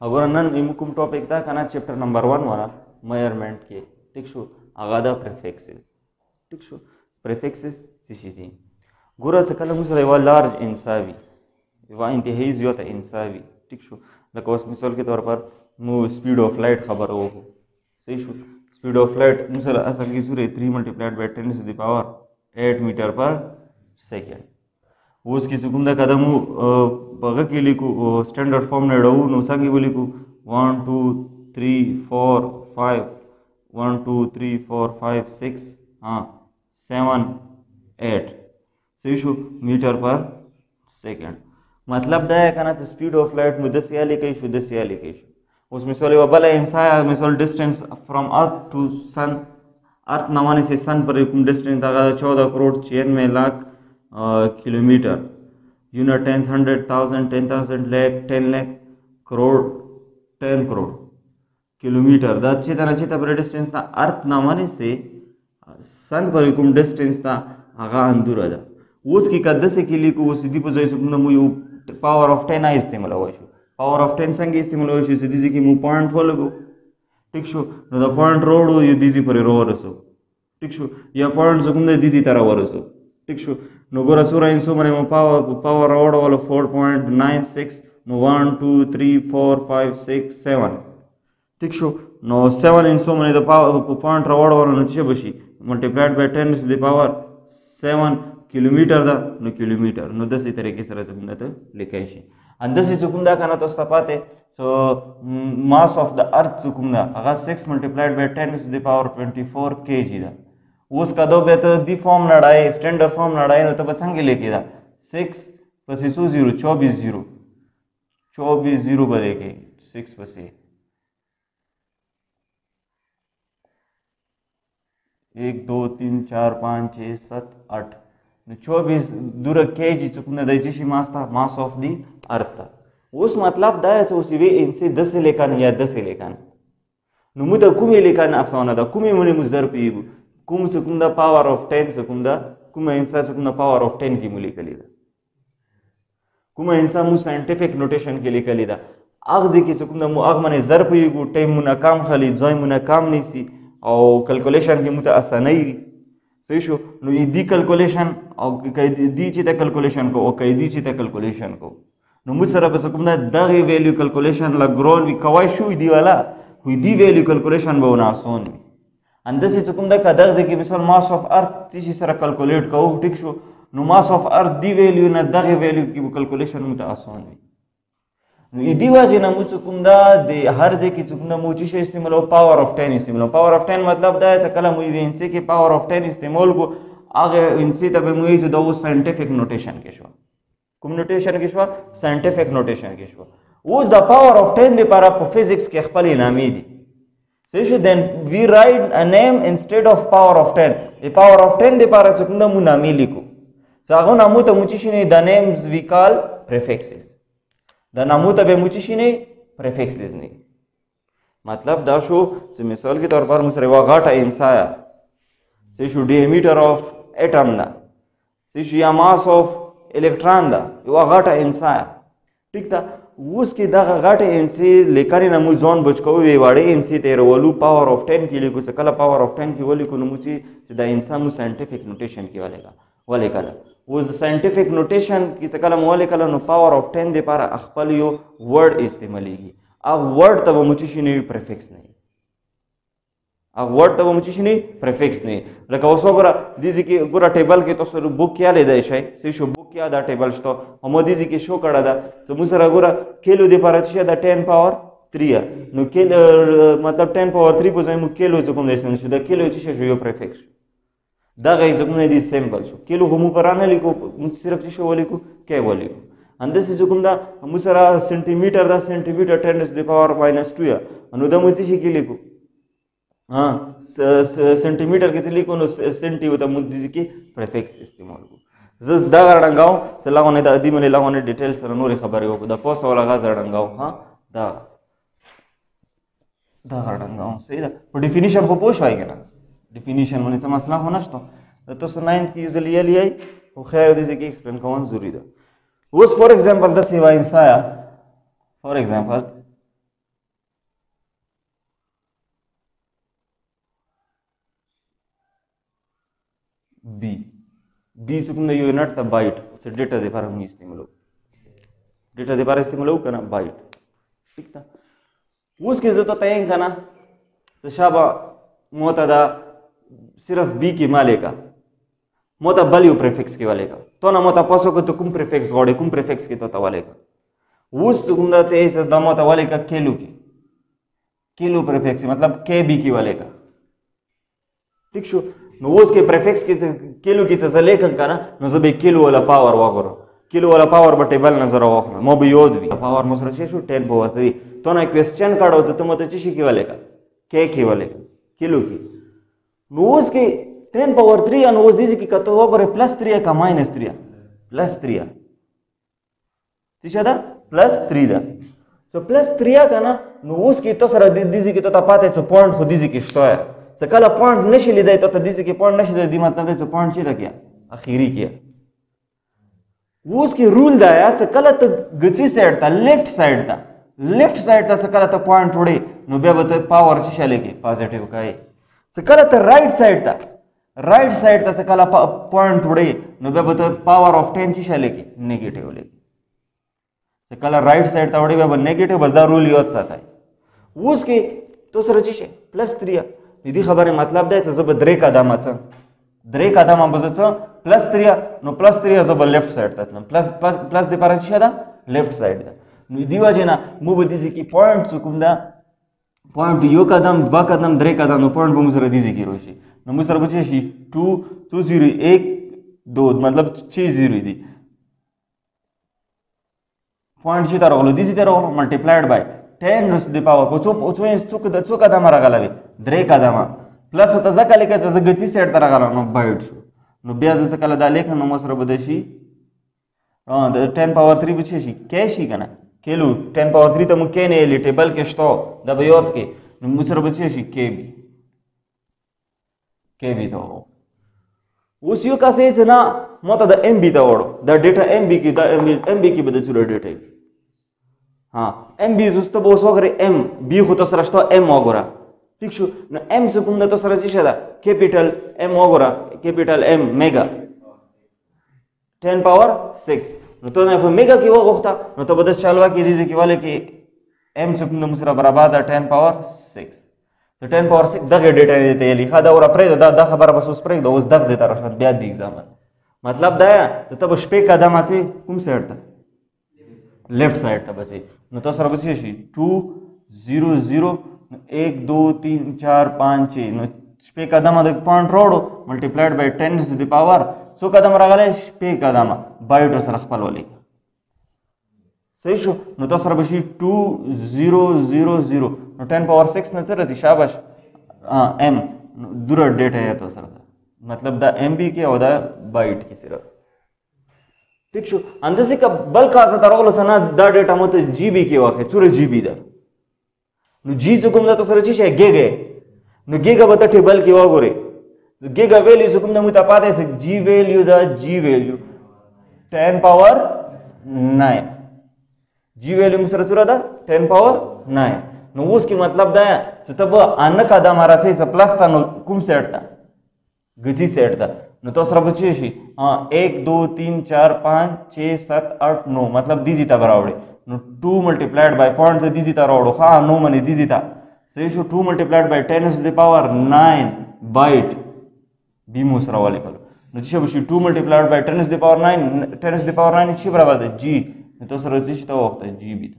अगर नन इमुकुम टॉपिक था कना चैप्टर नंबर 1 वाला मेजरमेंट के ठीक शो आगादा प्रीफिक्सेस ठीक show prefixes څه دي ګوره څه کله موږ یو لارج انساوي یو انتهایی زیاته انساوي ٹھیک شو لکه اوس مثال کے طور پر مو سپیڈ آف لائٹ خبر ہو صحیح شو سپیڈ آف لائٹ مثال اصل کی صورت 3 ملٹیپلائڈ بائی 10 to the power 8 میٹر پر سیکنڈ اوس کی کوم دا قدم بغه کې لیکو سټانډرډ فارم نه ډو نو څنګه ولیکو 1 2 3 4 5 1 2 3 4 5 6 हाँ 7 8 صحیح شو میٹر پر سیکنڈ مطلب دا ہے کنا چې سپیډ آف لایټ مو د سیالي کوي شو د سیالي کوي شو اوس مثال یو بل انسان مثال ډیسټنس فرام ارث ټو سن ارث نوانه سے سن پر کوم ډیسټنس دا 14 کروڑ 96 लाख किलोमीटर यूनिट टेंस 100,000 10,000 लाख 10 लाख करोड़ 10 करोड़ किलोमीटर दा अच्छी तरह पर डिस्टेंस था अर्थ नामाने से सन पर कोम डिस्टेंस था आगा अंदर आजा उसकी कद्द से के लिए को सीधी पर जो सुन मु पावर ऑफ 10 इस्तेमाल हुआ शो पावर ऑफ 10 संगे इस्तेमाल हुआ शो सीधी जी की मु पॉइंट फॉलो को ठीक शो नो द पॉइंट रोड यो दीजी पर रोवर सो ठीक शो या पॉइंट जो कुंदे दीजी तरह वरसो ठीक शो नो गोरा सूरा इन सो मने पावर रोड वाला 4.96 नो 1 2 3 4 5 6 7 ठीक शो नो 7 इन सो मने द पावर पॉइंट रोड वाला नचे बशी multiplied by 10 to the power 7 किलोमीटर दा नो किलोमीटर नो दस तरीके से रसम त लिखाई शे अंदसी चुकुंदा काना तो स्तापाते सो मास ऑफ द अर्थ चुकुंदा अगा 6 multiplied by 10 to the power 24 kg दा उसका दो बे तो दी फॉर्म लड़ाई स्टैंडर्ड फॉर्म लड़ाई न तो बस संगे लेके दा 6 + 2 0 24 0 बने के 6 + 1 2 3 4 5 6 7 8 24 दूर केजी चुकने दैची मास्ता मास ऑफ दी अर्थ उस मतलब दा उस वे इनसे 10 लेकान या 10 लेकान नुमुदा कुमी लेकान आसाना दा कुमी मुनि मुजर पीबु कुम चुकंदा पावर ऑफ 10 चुकंदा कुम इंसा चुकंदा पावर ऑफ 10 की मुली कलीदा कुम इंसा मु साइंटिफिक नोटेशन के लिए कलीदा अगजे की चुकंदा मु अग माने जर पीबु टाइम मुना काम खाली जोय मुना काम नहीं और कैलकुलेशन की मुता आसानी सही शो नो दी कैलकुलेशन और दी चिता कैलकुलेशन को और कई दी चिता कैलकुलेशन को नो मुसरा बस कुमना दगे वैल्यू कैलकुलेशन ला ग्रोन वी कवाई शू दी वाला हुई दी वैल्यू कैलकुलेशन बोना सोन अंदसी चुकुंदा का दर्जे की मिसाल मास ऑफ अर्थ तीसी सरा कैलकुलेट को ठीक शो नो मास ऑफ अर्थ दी वैल्यू ना दगे वैल्यू की कैलकुलेशन मुता आसान नो दी वाजे ना मुचुकुंदा दे हर जे की चुकुंदा मुची से इस्तेमाल पावर ऑफ 10 इस्तेमाल पावर ऑफ 10 मतलब दा है कला मुई इनसे के पावर ऑफ 10 इस्तेमाल को आगे इनसे तब मुई से दो साइंटिफिक नोटेशन के शो कुम नोटेशन के शो साइंटिफिक नोटेशन के शो उस the power of 10 they para physics के खपली नामी दी so then we write a name instead of power of 10 the power of 10 de para chukunda mu nami liku so ago namu ta muchishine the names we call prefixes the namu ta be muchishine prefixes ne मतलब da sho se misal ke taur par musre wa gata insaya se shu diameter of atom da se shu ya mass of electron da wa gata insaya ठीक था उसकी दगा घाटे इनसे लेकर नमु जोन बचको वे वाड़े इनसे तेरे वलू पावर ऑफ 10 के लिए कुछ कला पावर ऑफ 10 की वली को नमुची सीधा इंसान साइंटिफिक नोटेशन की वाले कला वो साइंटिफिक नोटेशन की कला वाले कला नो पावर ऑफ 10 दे पारा अखपल यो वर्ड इस्तेमालीगी अब वर्ड तब मुची नहीं प्रीफिक्स नहीं अब वर्ड तब मुची नहीं प्रीफिक्स नहीं लका उसो गोरा दीजी की गोरा टेबल के तो बुक क्या ले दे शाय से शो क्या दा टेबल तो हमोदी जी के शो कड़ा दा सो मुसरा गोरा केलो दे पारा छिया दा 10 पावर 3 नो केल मतलब 10 पावर 3 पोजै मु केलो जो कोम देसन दा केलो छिया जो यो प्रीफिक्स दा गाइस जो कोम दी सिंबल शो केलो हमु पराने लिखो सिर्फ छिया वो लिखो के वो लिखो अंदर से जो कोम दा मुसरा सेंटीमीटर 10 to the power -2 अनु दा मुची छी के लिखो हां सेंटीमीटर के लिखो नो सेंटी होता मुदी जी के प्रीफिक्स इस्तेमाल को जस दा गड़ंगाओ से लागोने दा अदी मले लागोने डिटेल्स रनोरे खबर हो दा पोस वाला गा गड़ंगाओ हां दा गड़ंगाओ सही दा पर डेफिनेशन को पोष आएगा ना डेफिनेशन होने से मसला होना तो सो 9th की यूजुअली ये लिया वो खैर दिस की एक्सप्लेन कौन जरूरी दा उस फॉर एग्जांपल द सेवा इंसाया फॉर एग्जांपल बी चुकून यो नट था बाइट से डेटा दे पार हम इस्तेमाल डेटा दे पार इस्तेमाल करना बाइट ठीक था उसके जो तो तय करना तो शाबा मोता सिर्फ बी के माले का मोता बलियो प्रीफिक्स के वाले का तो ना मोता पसो को तो कुम प्रीफिक्स गॉड कुम प्रीफिक्स के तो वाले का उस चुकुंदा ते से दमोता वाले का केलू प्रीफिक्स मतलब के बी की वाले का ठीक शो नो उसके प्रीफिक्स के केलू की से लेखन का ना नो जब केलू वाला पावर वागरो केलू वाला पावर बटे बल नजर आओ मो भी योद भी पावर मसरो छेशु 10 पावर 3 तो ना क्वेश्चन काढो तो मत चिशी की वाले का के वाले का केलू की नो उसके 10 पावर 3 and was this की कतो वागरो +3 का -3 +3 तिशदा +3 दा so +3 का ना नो उसकी तो सर दिजी की तो तपाते सो पॉइंट हो दिजी की स्टोया सकला पॉइंट नशी लिदा तो दिजी की पॉइंट नशी दी मतलब तो पॉइंट छी किया आखिरी किया वो उसकी रूल दाया सकला तो गची साइड था लेफ्ट साइड था सकला तो पॉइंट थोड़े नो बे बत पावर छी शाले की पॉजिटिव का है सकला तो राइट साइड था सकला पॉइंट थोड़े नो बे बत पावर ऑफ 10 छी शाले की नेगेटिव ले सकला राइट साइड था बे नेगेटिव बस दा रूल योत साथ है वो उसके तो सरची +3 निधी खबर मतलब द्यायचं जब द्रेक आदामा बजचं +3 नो +3 जब लेफ्ट साइड था प्लस दे पाराची शादा लेफ्ट साइड दा निधी वाजेना मुबदीजी की पॉइंट चुकुंदा पॉइंट यो कदम बा कदम द्रेक आदा नो पॉइंट मुसर दीजी की रोशी नो मुसर बचेशी 2 1 2 मतलब 6 दी पॉइंट ची तरह दीजी तरह multiplied by 10 raised to the power को चुक आदामा रागालावी द्रेक आदामा प्लस होता जका लेखाचा जगची सेट तर रागाला नो बाइट नो ब्याजचा काला दालेख नो मसर बदेशी 10 पावर 3 बचेशी कैशी कना केलू 10 पावर 3 तो मुके ने ले टेबल के स्टो दबयोत के नो मसर बचेशी केबी तो उस यो का से ना मोता द एमबी द ओडो द डेटा एमबी की बदे चुरा डेटा हाँ एमबी जुस्तो बोस वगैरे एम बी होतो सरस्तो एम वगोरा ठीक छु न एम से पुंदा तो सरजी शदा कैपिटल एम वगोरा कैपिटल एम मेगा 10 पावर 6 न तो ना मेगा की वो होता न तो बदस चालवा की दीजिए की वाले की एम से पुंदा मुसरा बराबर 10 पावर 6 तो 10 पावर 6 दगे डेटा देते ये लिखा दा और अप्रे दा खबर बस उस प्रे दो उस दग देता रहा ब्याज दी एग्जाम मतलब दाया तो तब स्पे का दामा से कुम से हटता लेफ्ट साइड था बचे न तो सर बचे 2 0 0 1 2 3 4 5 6 न स्पे का दामा देख पॉइंट रोड multiplied by 10 to the power सो का दामा रगाले स्पे का दामा बाय तो सर खपल वाली सही शो न तो सर बचे 2 0 0 0 न 10 पावर 6 न सर शाबाश एम दूर डेटा है तो सर मतलब द एमबी के और द बाइट की सिर्फ ठीक छु अंदसे का बल का सा रोलो सना द डेटा मत जीबी के वाके चुरे जीबी दा नु जी जुकुम दा तो सरची छे गेगे नु गेगा बता टेबल के वागोरे गेगा वैल्यू जुकुम दा मुता पाते से जी वैल्यू 10 पावर 9 जी वैल्यू मुसर चुरा दा 10 पावर 9 नु उसकी मतलब दा तब अन्न का दा मारा से प्लस ता नु कुम से हटता गजी से हटता न तो सर बची हाँ 1 2 3 4 5 6 7 8 9 मतलब दीजिता बराबर न 2 मल्टीप्लाइड बाय पॉइंट से दीजिता रावड़ो हाँ 9 मनी दीजिता सही 2 multiplied by 10 to the power 9 byte बी मुसरा वाले करो न जिसे बची 2 multiplied by 10 to the power 9 10 to the power 9 छी बराबर है जी न तो सर बची तो वक्त है जी भी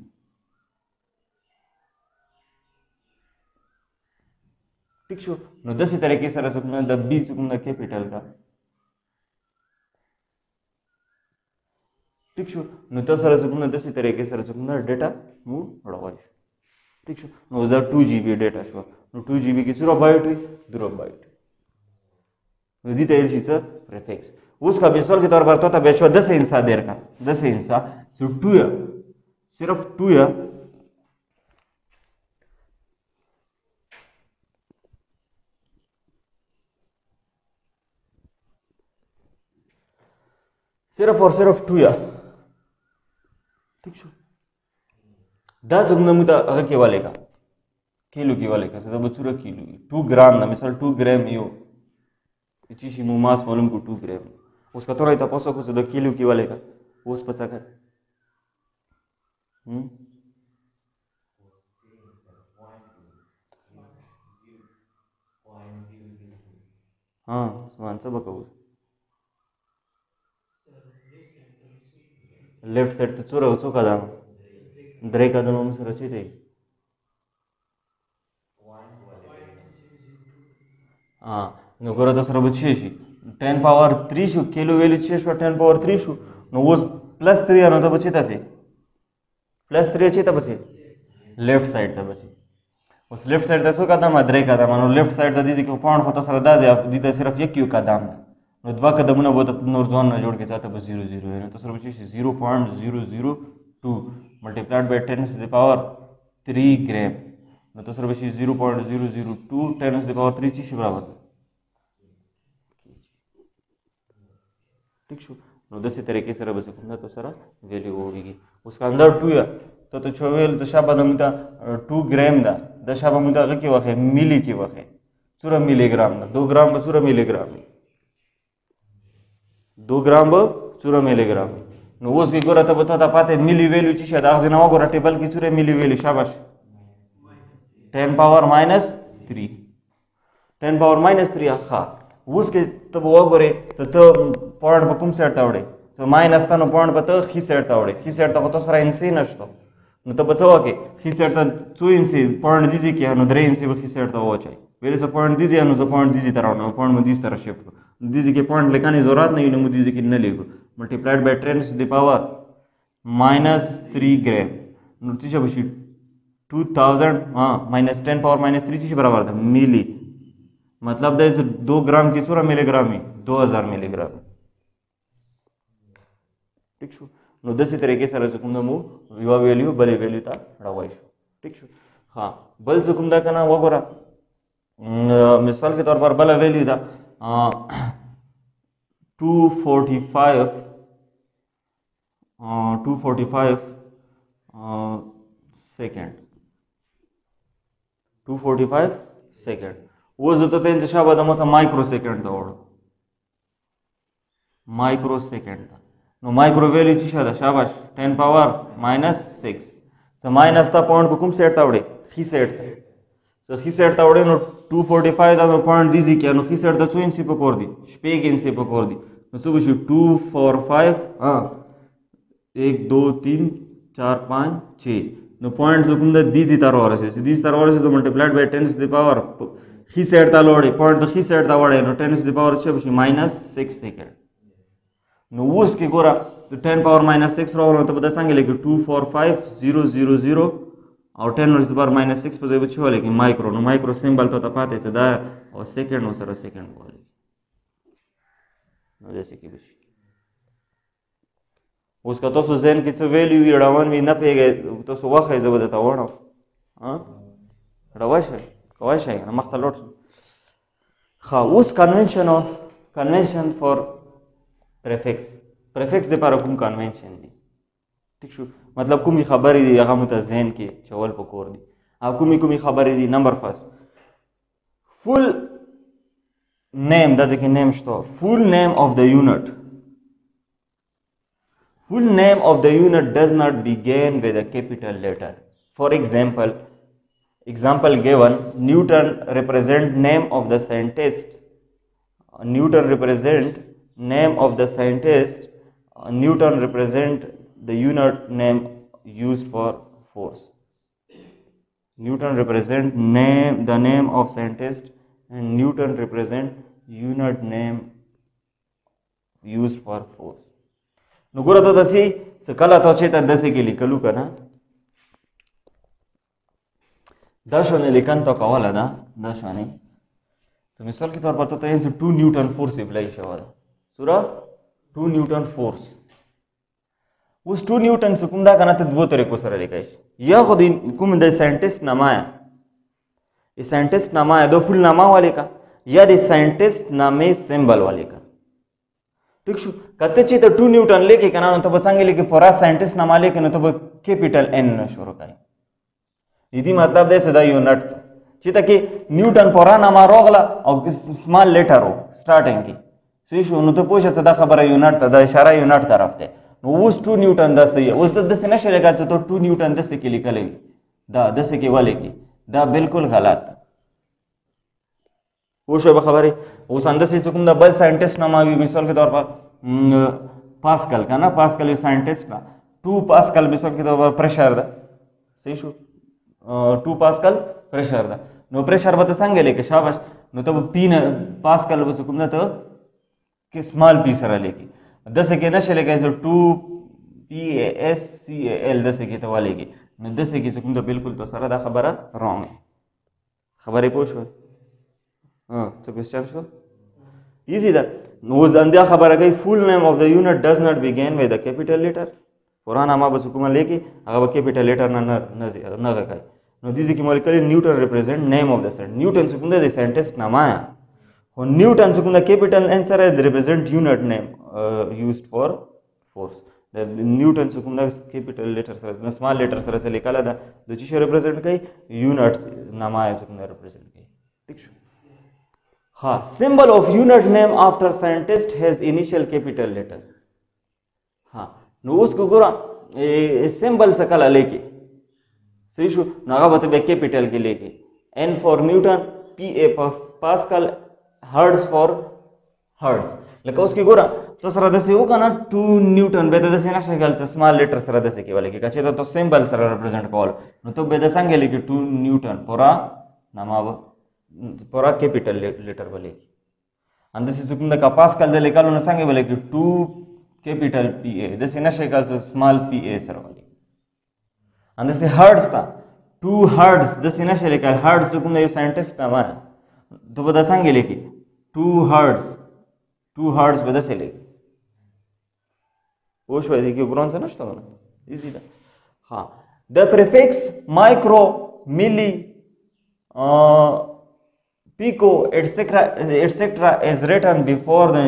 ठीक छो न दसी तरीके से रचुकना द बी चुकना कैपिटल का ठीक छो न तो सर चुकना दसी तरीके से रचुकना डेटा मु रवाज ठीक छो न द 2 GB डेटा शो न 2 GB की सुरा बाइट दुरो बाइट न दी तेल चीज प्रीफिक्स उसका बेसवाल के तौर पर तो बेचवा 10 इंसा देर का 10 इंसा सो 2 या सिर्फ 2 या सिर्फ और सिर्फ 2 या ठीक छो 10 मुता अगर के वाले का किलो के वाले का सब चुरा किलो 2 ग्राम ना मिसाल 2 ग्राम यो इची मु मास मालूम को 2 ग्राम उसका थोड़ा इतना पोसो को दो किलो की वाले का उस पचा कर हाँ समान सब बकाऊ लेफ्ट साइड तो चुरा चुका दाम द्रे का दोनों में से रची थे हाँ नोकरा तो सर बच्चे शी 10 पावर 3 शू किलो वैल्यू 6 शू 10 पावर 3 शू नो वो प्लस 3 आनो तो बच्चे तासे प्लस 3 अच्छी था बच्चे लेफ्ट साइड था बच्चे उस लेफ्ट साइड था सो का दाम द्रे का दाम नो लेफ्ट साइड था दीजिए कि पॉइंट होता सर दाजे आप दीदा सिर्फ एक क्यू का दाम नो दवा का दमुना बहुत नोर जोन में जोड़ के साथ बस 0 0 है तो सर बच्चे 0.002 multiplied by 10 to the power 3 gram नो तो सर बच्चे 0.002 10 टू द पावर 3 चीज बराबर ठीक शू नो दस तरीके से रब से तो सर वैल्यू होगी उसका अंदर 2 है तो छोवेल तो शाबा दमुदा 2 ग्राम दा दशाबा मुदा के वखे मिली की वखे 4 मिलीग्राम दा 2 ग्राम ब 4 मिलीग्राम 2 ग्राम ब 4 मिलीग्राम नो वो की गोरा तो बता पाते मिली वैल्यू ची शायद आगे ना गोरा टेबल की 4 मिली वैल्यू शाबाश 10 पावर -3 10 पावर -3 हा उसके तब वो गोरे तो पॉइंट बकुम से आवडे तो माइनस ता नो पॉइंट बत खी सेट आवडे खी सेट ता तो सरा इनसे नष्टो नो तो बचवा के खी सेट ता 2 इनसे पॉइंट दीजिए कि नो 3 इनसे खी सेट ता हो चाहिए वेले से पॉइंट दीजिए नो तो पॉइंट दीजिए तरह नो पॉइंट में दिस तरह शिफ्ट दीजिए के पॉइंट लिखने जरूरत नहीं नो दीजिए कि न लिखो multiplied by 10 to the power -3 gram नो तीसरा बशी 2000 हां -10 पावर -3 चीज बराबर था मिली मतलब दे 2 ग्राम की 4 मिलीग्राम ही 2000 मिलीग्राम ठीक छो नो दस तरीके से रचकुंदा मु युवा वैल्यू बले वैल्यू ता रवाइश ठीक छो हाँ बल चकुंदा का ना वगोरा मिसाल के तौर पर बला वैल्यू था 245 सेकंड 245 सेकंड वो जो तो त्यांच्या शाबादामध्ये मायक्रो सेकंड था ओढ मायक्रो सेकंड था नो माइक्रो वैल्यू ची शाबाश 10 पावर -6 सो माइनस ता पॉइंट बुकुम सेट तावडे ही सेट सो ही सेट तावडे नो 245 दा नो पॉइंट दीजी क्या नो ही सेट दा चोइन से पकोर दी स्पेग इन से पकोर दी नो सो बिशु 245 हां 1 2 3 4 5 6 नो पॉइंट जो कुंदा दीजी तारो और से तो multiplied by 10 to the power ही सेट ता लोडे पॉइंट द ही सेट ता वडे नो 10 टू द पावर से बिशु -6 सेकंड नो उसके गोरा तो 10 पावर -6 रोल तो बता सांगे लेकिन 245000 और 10 टू द पावर -6 पे जो बच्चे वाले कि माइक्रो नो माइक्रो सिंबल तो पाते से दा और सेकंड नो सर सेकंड बोले नो जैसे कि बच्चे उसका तो सुजेन की वैल्यू ये डावन भी न पे गए तो सुबह है जब बता वो हां रवाश है ना मख्तलोट हां उस कन्वेंशन फॉर प्रेफिक्स दे पार कुम कन्वेंशन दी ठीक शो मतलब कुमी खबरी दी हगा मुता ज़हन के चवल पकोर दी आ कुमी खबरी the number first full name दा के नेम что full name of the unit does not begin with a capital letter for example given Newton represent name of the scientist Newton represent the unit name used for force Newton represent the name of scientist and Newton represent unit name used for force नुगुरा तो दसी सकला तो चेता दसी के लिए कलू करना दशवाने लिखन तो कवाला ना दशवाने तो मिसाल के तौर पर तो यहाँ से 2 न्यूटन फोर्स अप्लाई शवादा सुरा 2 न्यूटन फोर्स उस 2 न्यूटन से कुंदा करना तो दो तरीकों से लिखाइश यह खुद कुम द साइंटिस्ट नामाया ये साइंटिस्ट नामा है दो फुल नामा वाले का या द साइंटिस्ट नामे सिंबल वाले का ठीक शू कते ची तो 2 न्यूटन लेके कना तो बचांगे लेके पूरा साइंटिस्ट नामा लेके न तो कैपिटल एन न शुरू का यदि मतलब दे सदा यूनिट چې ته کې نیوټن پورا نامه راغله او سمال لیټر و سټارټینګ کې څه شو نو ته پوه شه دا خبره یونټ ته د اشاره یونټ طرف ته نو اوس 2 نیوټن دا صحیح اوس د داسې نشي لګا چې ته 2 نیوټن داسې کې لیکلی دا داسې کې ولې کې دا بالکل غلط پوه شو به خبرې اوس انداسې چې کوم د بل ساینټسټ نامه وي مثال کے طور پر پاسکل کا نا پاسکل یو ساینټسټ کا 2 پاسکل مثال کے طور پر پریشر ده صحیح شو 2 پاسکل پریشر ده نو پریشر به ته څنګه لیکې شاباش نو ته پی نه پاسکل به کوم نه ته کې سمال پی سره لیکې داسې کې نشي لیکای چې 2 پی اس سی ال داسې کې ته ولېږي نو داسې کې کوم ته بالکل تو سره دا خبره رانګ خبرې پوه شو څه کوېسچن شو ایزی ده نو اوس همدا خبره کوي فول نیم اف د یونټ ډز ناٹ بیګین وذ د کیپیټل لیټر پورا نامه به کومه لیکي هغه به کیپیټل لیټر نه کوي نو دې کې مولکل نیوټن ریپرزینټ نیم اف د سیل نیوټن څه کوم د ساینټسټ نامه هو نیوټن څه کوم د کیپیټل انسر د ریپرزینټ یونټ نیم یوزډ فار فورس د نیوټن څه کوم د کیپیټل لیټر سره د سمال لیټر سره څه لیکل ده د چې ریپرزینټ کوي یونټ نامه څه کوم د ریپرزینټ کوي ٹھیک شو ها symbol of unit name after scientist has initial capital letter ها نو اوس کو ګورم سمبل څه کله لیکي صحیح شو نو هغه به ته کیپیټل کې لیکي n فور نیوټن p a پاسکل هرټز فور هرټز لکه اوس کې ګورم تو سره داسې وکنه 2 نیوټن به داسې نشي کول چې سمال لیټر سره داسې کې ولګي چې ته سمبل سره ریپرزینټ کول نو ته به د څنګه لیکي 2 نیوټن پورا نامه پورا کیپیټل لیټر بلے اندسی څوک د پاسکل د لیکلو نه څنګه بلے 2 کیپیټل پی ا د سینه شکل سمال پی ا سره ولې اندسی هرټز تا 2 هرټز د سینه شکل هرټز کوم د ساينټیسټ په معنا ته به څنګه لیکي 2 هرټز به د څه لیکي او شو دې کې برون څه نشته نه ایزی ده ها د پریفکس مایکرو ملی pico etc is written before the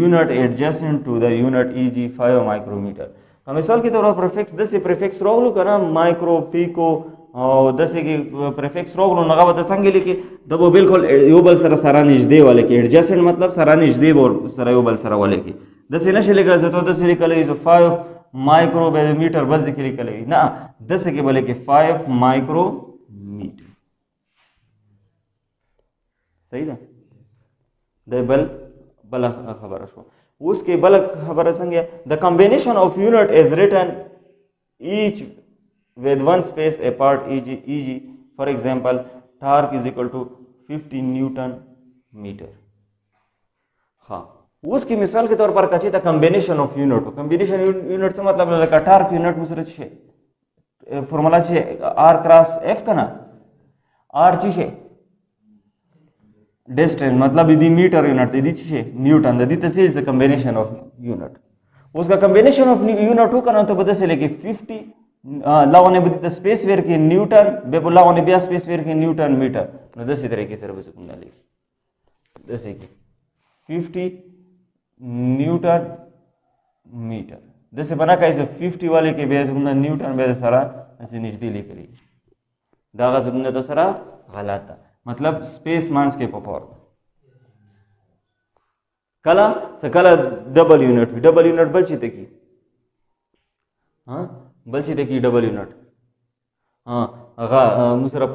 unit adjacent to the unit e.g. 5 micrometer مثال کے طور پر پریفکس دسه پریفکس راغلو کنه مایکرو پیکو او دسه کې پریفکس راغلو نو هغه د څنګه لیکي د بالکل یو بل سره نږدې والے کې adjacent مطلب سره نږدې ور سره یو بل سره والے کې دسه نشه لیکل زه ته دسه لیکل از 5 مایکرو میټر بل ځکه لیکل نه دسه کې بلکې 5 مایکرو میټر صحیح ده د بل خبره شو اوس کې بل خبره څنګه د کمبینیشن اف یونټ از ریټن ایچ with one space apart e.g. for example torque is equal to 50 newton meter ها اوس کې مثال کے طور پر کچې ته کمبینیشن اف یونټ کمبینیشن یونټ څه مطلب لکه ټارک یونټ مسره شي فارمولا چې r کراس f کنه r چې شي डिस्टेंस मतलब यदि metre unit यदि छे न्यूटन यदि त चीज combination of unit उसका combination of unit हो करना तो बता से लेके 50 लावने बदी त स्पेस वेयर के न्यूटन बे लावने बे स्पेस वेयर के न्यूटन मीटर न दस तरीके से बस कुंडा ले जैसे कि 50 न्यूटन मीटर जैसे बना कैसे 50 वाले के बेस कुंडा न्यूटन बे सारा ऐसे नजदीक लेके दागा जुमने तो सारा गलत था मतलब स्पेस मांस के पपर कला सकला डबल यूनिट बलचिते की हाँ बलचिते की डबल यूनिट हाँ अगा मुसरा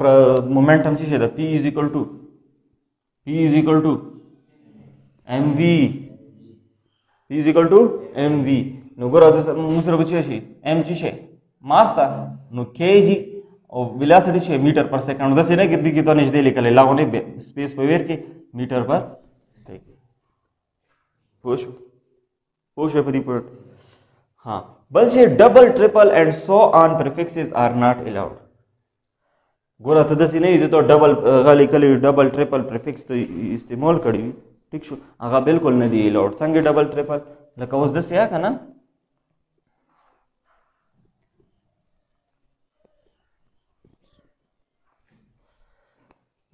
मोमेंटम चीज़ है P is equal to mv P is equal to mv नो गोरा मुसरा बची अशी m चीज़ है मास था नो kg और वेलोसिटी छे मीटर पर सेकंड दस ने कितनी की तो निजदे लेकर लागोने स्पेस पे वेर के मीटर पर सेकंड पुश पदी पर हां बल्कि double triple and so on prefixes are not allowed गोरा त दस नहीं जे तो डबल गाली कली डबल ट्रिपल प्रीफिक्स तो इस्तेमाल करी ठीक शो आगा बिल्कुल नहीं दी अलाउड संगे डबल ट्रिपल लका उस दस या kana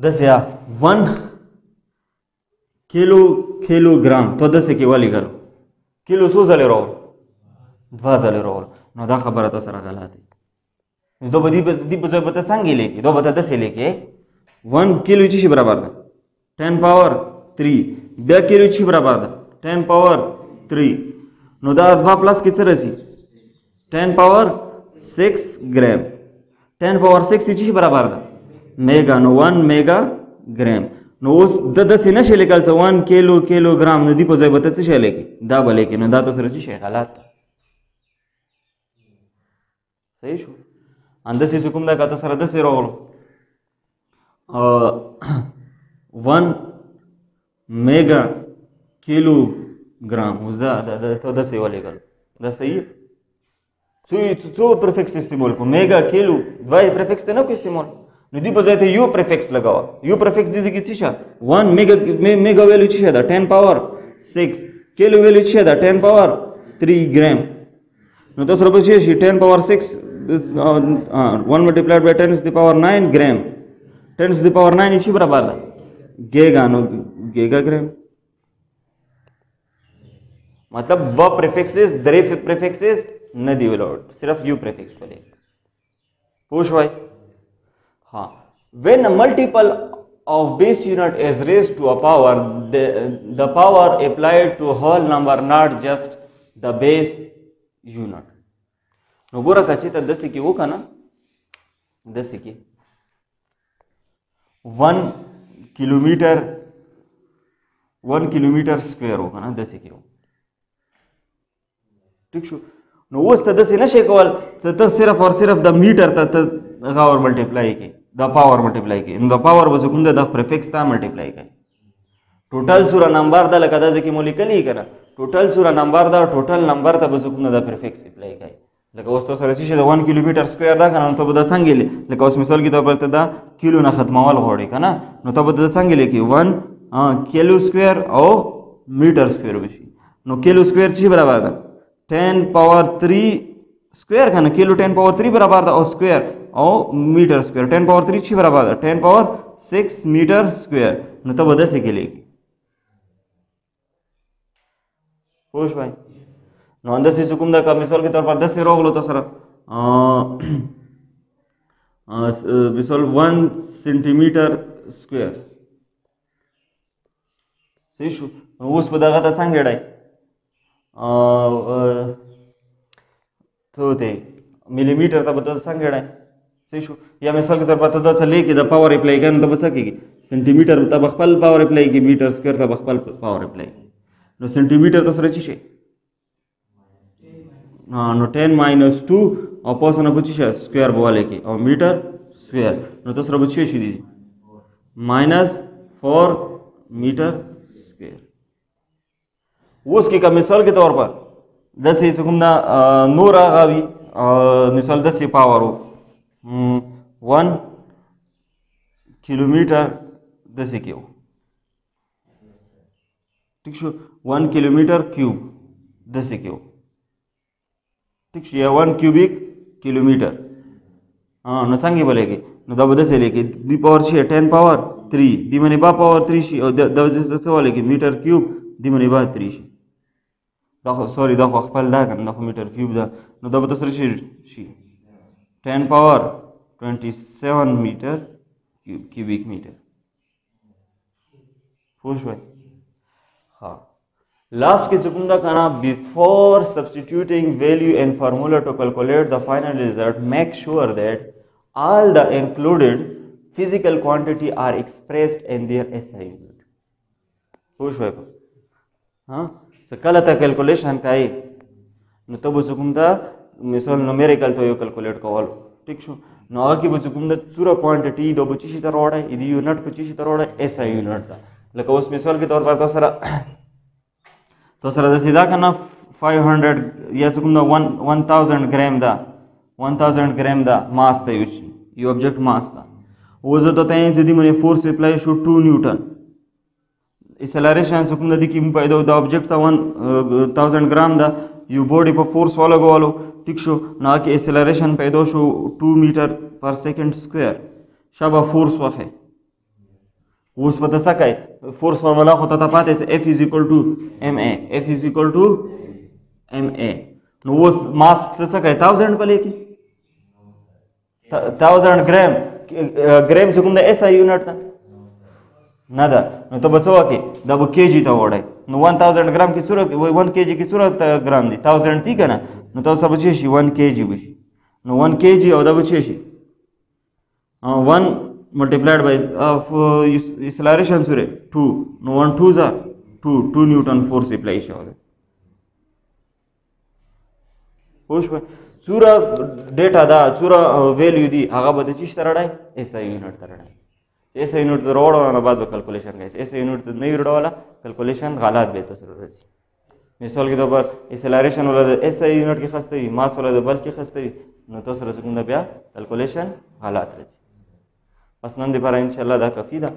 दस या 1 किलोग्राम तो दस के वाली करो किलो सो झाले रोल 2 झाले रोल नो दा खबर तो सरा गलत है दो बदी बता सांगितले की दो बता दस लेके 1 किलो ची बराबर ده 10 पावर 3 2 किलो ची बराबर ده 10 पावर 3 نو دا 2 प्लस किती रसी 10 पावर 6 ग्रॅम 10 पावर 6 ची बराबर ده मेगा नो 1 मेगा ग्रॅम नो उस दस न शेले कल 1 किलो किलोग्राम नदी को जाय बतच शेले की दा भले की नो दा तो सरची शेगालात सही शो अंदसी सुकुम दा का तो सर दस रोगलो 1 मेगा किलोग्राम उदा तो दस वाले कल दा सही है सो प्रीफिक्स इस्तेमाल को मेगा किलो वाई प्रीफिक्स ते ना को इस्तेमाल नदी बजाय थे यू प्रीफिक्स लगाओ यू प्रीफिक्स दिस किती छा 1 मेगा वैल्यू छे दा 10 पावर 6 किलो वैल्यू छे दा 10 पावर 3 ग्राम नो तो सरब छे 10 power 6 1 multiplied by 10 to the power 9 gram 10 to the power 9 इसी बराबर दा गीगा नो गीगा ग्राम मतलब व प्रीफिक्सेस दरे प्रीफिक्सेस न दी विलोट सिर्फ यू प्रीफिक्स वाले पूछ भाई हाँ when a multiple of base unit is raised to a power the power applied to whole number not just the base unit नो गोरा का चिता 10 की वो का ना 10 की 1 किलोमीटर स्क्वायर होगा ना 10 की ठीक शो नो वो तद से ना शेकवाल तो सिर्फ और सिर्फ द मीटर तक पावर मल्टीप्लाई की द पावर मल्टीप्लाई की इन द पावर बस कुंद द प्रीफिक्स ता मल्टीप्लाई की टोटल सूरा नंबर द लका द की मोलिकली करा टोटल सूरा नंबर ता बस कुंद द प्रीफिक्स अप्लाई की लका वस्तु सरची शे 1 किलोमीटर स्क्वायर दा kana तो बदा सांगेले लका उस मिसाल की तौर पर तदा किलो ना खत्मावाल होडी kana नो तो बदा सांगेले की 1 किलो स्क्वायर और मीटर स्क्वायर बशी नो किलो स्क्वायर ची बराबर दा 10 पावर 3 स्क्वायर का ना किलो 10 पावर 3 बराबर था और स्क्वायर और मीटर स्क्वायर 10 पावर 3 छी बराबर था 10 पावर 6 मीटर स्क्वायर न तो बदल से के लेगी खुश भाई नो अंदर से सुकुम दा का मिसाल के तौर पर 10 से रोक लो तो सर मिसाल 1 सेंटीमीटर स्क्वायर सही शो उस पदागा ता सांगेडाय तो ते मिलीमीटर ता बता सांगेडा सही शो या मिसाल के तौर पर तो चले कि द पावर अप्लाई करन तो बस की सेंटीमीटर ता बखपल पावर अप्लाई की मीटर स्क्वायर ता बखपल पावर अप्लाई नो सेंटीमीटर तो सरची छे नो 10 - 2 और पर्सन बची छे स्क्वायर बोले की और मीटर स्क्वायर नो तो सर बची छे दी -4 मीटर स्क्वायर वो उसकी का मिसाल के तौर पर 10 से सुकुमना नूर आगावी मिसाल 10 से पावर हो 1 किलोमीटर 10 के हो ठीक छो 1 किलोमीटर क्यूब 10 के हो ठीक छो या 1 क्यूबिक किलोमीटर हाँ न सांगे बोलेगी न दब 10 लेके दी पावर छे 10 पावर 3 दी मने बा पावर 3 शी और दब सवाल है कि मीटर क्यूब दी मने बा 3 शी दाखो सॉरी दाखो खपल दा kan दाखो मीटर क्यूब दा नो दब तो सर शी 10 पावर 27 मीटर क्यूबिक मीटर खुश भाई हाँ लास्ट के चुकुंदा खाना before substituting value in formula to calculate the final result make sure that all the included physical quantity are expressed in their SI unit खुश भाई हाँ कल आता कैलकुलेशन का ही न तो बुझुकुंदा मिसाल न्यूमेरिकल तो यो कैलकुलेट कवालो ठीक छो न आगे बुझुकुंदा सूरा क्वांटिटी दो बुचिशी तरोड़ा इदी यूनिट बुचिशी तरोड़ा एसआई यूनिट था लेकिन उस मिसाल के तौर पर तो सरा सीधा करना 500 या चुकुंदा 1000 ग्राम दा 1000 ग्राम दा मास था ये ऑब्जेक्ट मास था वो जो तो तय जदी मने force apply show 2 Newton acceleration चुकुंदा दी की पैदा द ऑब्जेक्ट था 1000 ग्राम दा यू बॉडी पर फोर्स वाला गोवालो ठीक शो ना कि एक्सेलरेशन पैदा शो 2 मीटर पर सेकंड स्क्वायर शाबा फोर्स वा है उस पता सका है फोर्स फॉर्मूला होता था पाते से F = ma F = ma नो वो मास तो सका है 1000 पर लेके 1000 ग्राम ګرام چې کوم د اس آی یونټ ده نه ده، نو ته به څه وکړې دا به کیجي ته وړی، نو 1000 ګرام کې څومره 1 کیجي کې څومره ګرام دي 1000 دي که نه، نو تاسو به څه شي 1 کیجي به شي، نو 1 کیجي او دا به څه شي 1 multiplied by acceleration سره 2، نو 1 2 are 2 نیوټن فورس اپلای شوی دی. پوه شوئ څومره ډیټا ده څومره ویلیو دي هغه به د چی ته راړی اس آی یونټ ته راړی. ایس آی یونټ ته راوړو نه بعد به کیلکولیشن کوي، ایس آی یونټ ته نه راوړله کیلکولیشن غلط به تاسو راځي. مثال के तौर पर एक्सेलरेशन वाला एस आई यूनिट की खस्ते हुई मास वाला बल की खस्ते हुई न तो सर सकूंदा बिया कैलकुलेशन हालात रही बस नंदी पर इंशाल्लाह दा काफी दा